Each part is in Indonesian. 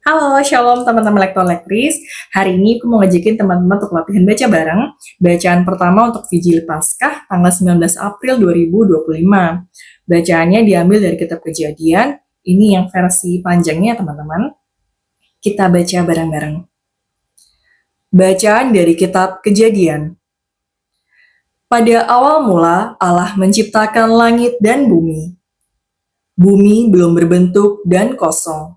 Halo, shalom teman-teman lektor-lektris. Hari ini aku mau ngajakin teman-teman untuk latihan baca bareng. Bacaan pertama untuk Vigil Paskah tanggal 19 April 2025. Bacaannya diambil dari kitab Kejadian. Ini yang versi panjangnya, teman-teman. Kita baca bareng-bareng. Bacaan dari kitab Kejadian. Pada awal mula, Allah menciptakan langit dan bumi. Bumi belum berbentuk dan kosong.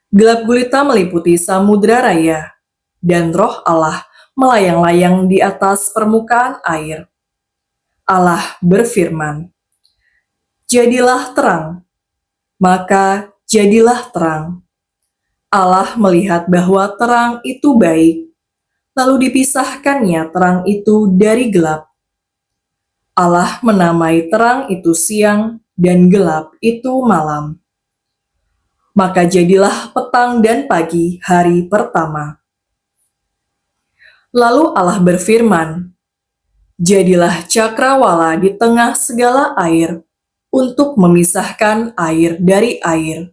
Gelap gulita meliputi samudra raya, dan roh Allah melayang-layang di atas permukaan air. Allah berfirman, "Jadilah terang," maka jadilah terang. Allah melihat bahwa terang itu baik, lalu dipisahkannya terang itu dari gelap. Allah menamai terang itu siang, dan gelap itu malam. Maka jadilah petang dan pagi hari pertama. Lalu Allah berfirman, "Jadilah cakrawala di tengah segala air untuk memisahkan air dari air."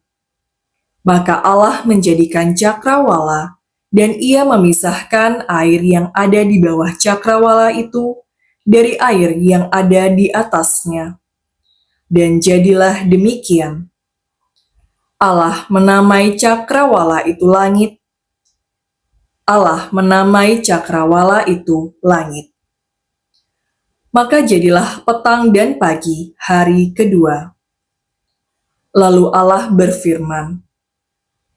Maka Allah menjadikan cakrawala, dan ia memisahkan air yang ada di bawah cakrawala itu dari air yang ada di atasnya. Dan jadilah demikian. Allah menamai cakrawala itu langit. Allah menamai cakrawala itu langit. Maka jadilah petang dan pagi hari kedua. Lalu Allah berfirman,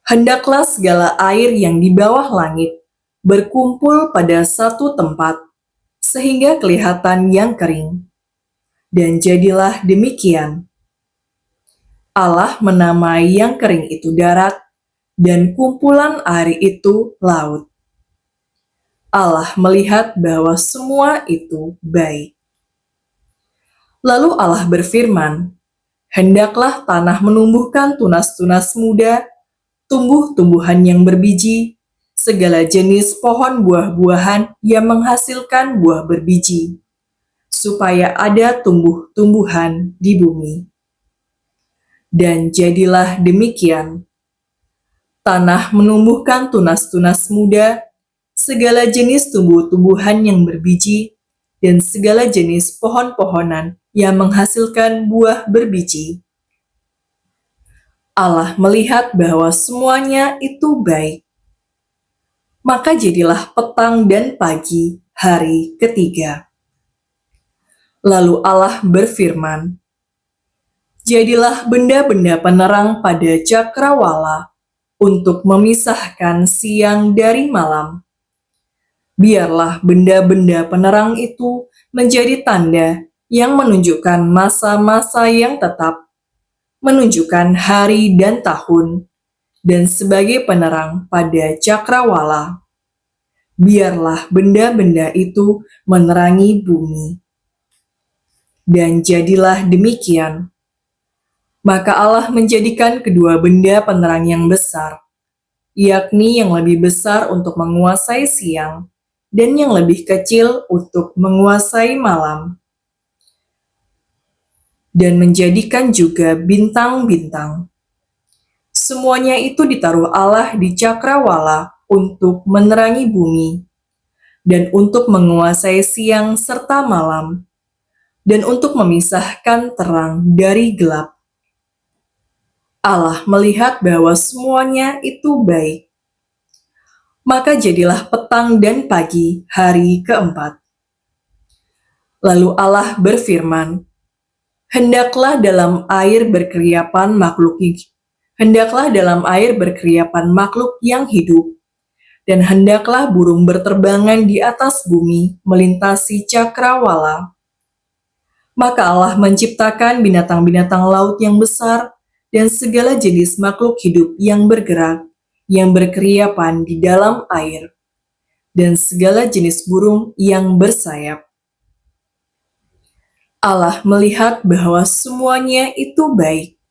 "Hendaklah segala air yang di bawah langit berkumpul pada satu tempat, sehingga kelihatan yang kering." Dan jadilah demikian. Allah menamai yang kering itu darat, dan kumpulan air itu laut. Allah melihat bahwa semua itu baik. Lalu Allah berfirman, "Hendaklah tanah menumbuhkan tunas-tunas muda, tumbuh-tumbuhan yang berbiji, segala jenis pohon buah-buahan yang menghasilkan buah berbiji, supaya ada tumbuh-tumbuhan di bumi." Dan jadilah demikian. Tanah menumbuhkan tunas-tunas muda, segala jenis tumbuh-tumbuhan yang berbiji, dan segala jenis pohon-pohonan yang menghasilkan buah berbiji. Allah melihat bahwa semuanya itu baik. Maka jadilah petang dan pagi hari ketiga. Lalu Allah berfirman, "Jadilah benda-benda penerang pada cakrawala untuk memisahkan siang dari malam. Biarlah benda-benda penerang itu menjadi tanda yang menunjukkan masa-masa yang tetap, menunjukkan hari dan tahun, dan sebagai penerang pada cakrawala. Biarlah benda-benda itu menerangi bumi." Dan jadilah demikian. Maka Allah menjadikan kedua benda penerang yang besar, yakni yang lebih besar untuk menguasai siang, dan yang lebih kecil untuk menguasai malam. Dan menjadikan juga bintang-bintang. Semuanya itu ditaruh Allah di cakrawala untuk menerangi bumi, dan untuk menguasai siang serta malam, dan untuk memisahkan terang dari gelap. Allah melihat bahwa semuanya itu baik. Maka jadilah petang dan pagi hari keempat. Lalu Allah berfirman, "Hendaklah dalam air berkeriapan makhluk yang hidup, dan hendaklah burung berterbangan di atas bumi melintasi cakrawala." Maka Allah menciptakan binatang-binatang laut yang besar dan segala jenis makhluk hidup yang bergerak, yang berkeriapan di dalam air, dan segala jenis burung yang bersayap. Allah melihat bahwa semuanya itu baik.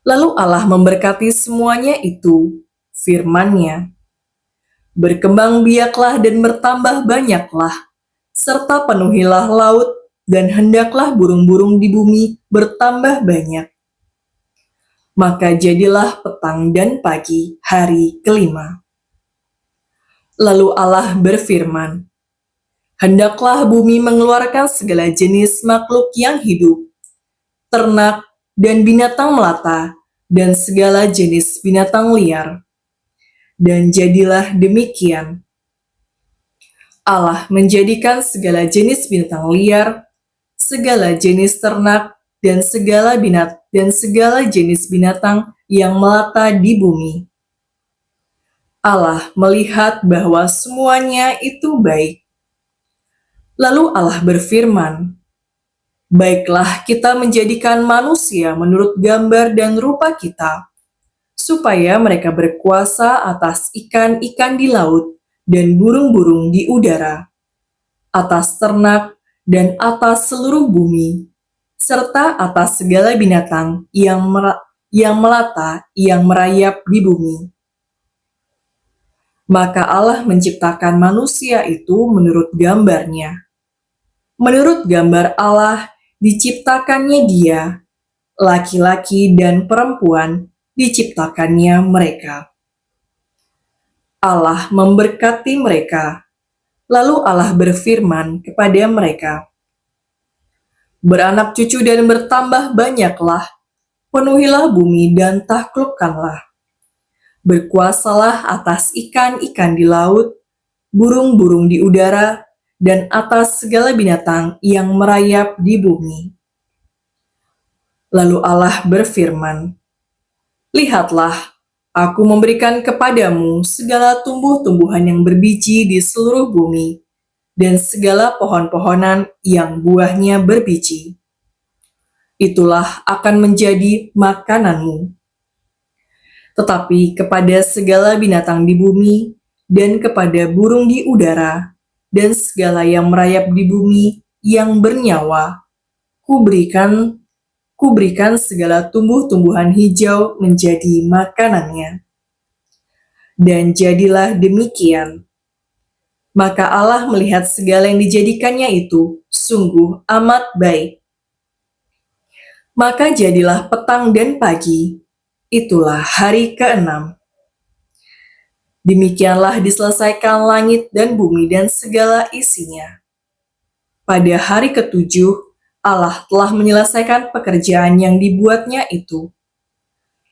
Lalu Allah memberkati semuanya itu, firman-Nya, "Berkembang biaklah dan bertambah banyaklah, serta penuhilah laut, dan hendaklah burung-burung di bumi bertambah banyak." Maka jadilah petang dan pagi hari kelima. Lalu Allah berfirman, "Hendaklah bumi mengeluarkan segala jenis makhluk yang hidup, ternak dan binatang melata, dan segala jenis binatang liar." Dan jadilah demikian. Allah menjadikan segala jenis binatang liar, segala jenis ternak, dan segala jenis binatang yang melata di bumi. Allah melihat bahwa semuanya itu baik. Lalu Allah berfirman, "Baiklah kita menjadikan manusia menurut gambar dan rupa kita, supaya mereka berkuasa atas ikan-ikan di laut dan burung-burung di udara, atas ternak dan atas seluruh bumi, serta atas segala binatang yang melata yang merayap di bumi." Maka Allah menciptakan manusia itu menurut gambarnya. Menurut gambar Allah diciptakannya dia, laki-laki dan perempuan diciptakannya mereka. Allah memberkati mereka. Lalu Allah berfirman kepada mereka, "Beranak cucu dan bertambah banyaklah, penuhilah bumi dan taklukkanlah. Berkuasalah atas ikan-ikan di laut, burung-burung di udara, dan atas segala binatang yang merayap di bumi." Lalu Allah berfirman, "Lihatlah, Aku memberikan kepadamu segala tumbuh-tumbuhan yang berbiji di seluruh bumi, dan segala pohon-pohonan yang buahnya berbiji. Itulah akan menjadi makananmu. Tetapi kepada segala binatang di bumi, dan kepada burung di udara, dan segala yang merayap di bumi yang bernyawa, kuberikan segala tumbuh-tumbuhan hijau menjadi makanannya." Dan jadilah demikian. Maka Allah melihat segala yang dijadikannya itu sungguh amat baik. Maka jadilah petang dan pagi, itulah hari ke-6. Demikianlah diselesaikan langit dan bumi dan segala isinya. Pada hari ke-7, Allah telah menyelesaikan pekerjaan yang dibuatnya itu.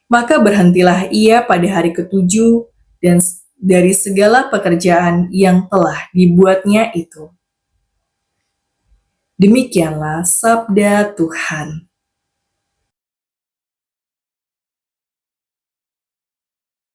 Maka berhentilah ia pada hari ke-7 dan dari segala pekerjaan yang telah dibuatnya itu. Demikianlah sabda Tuhan.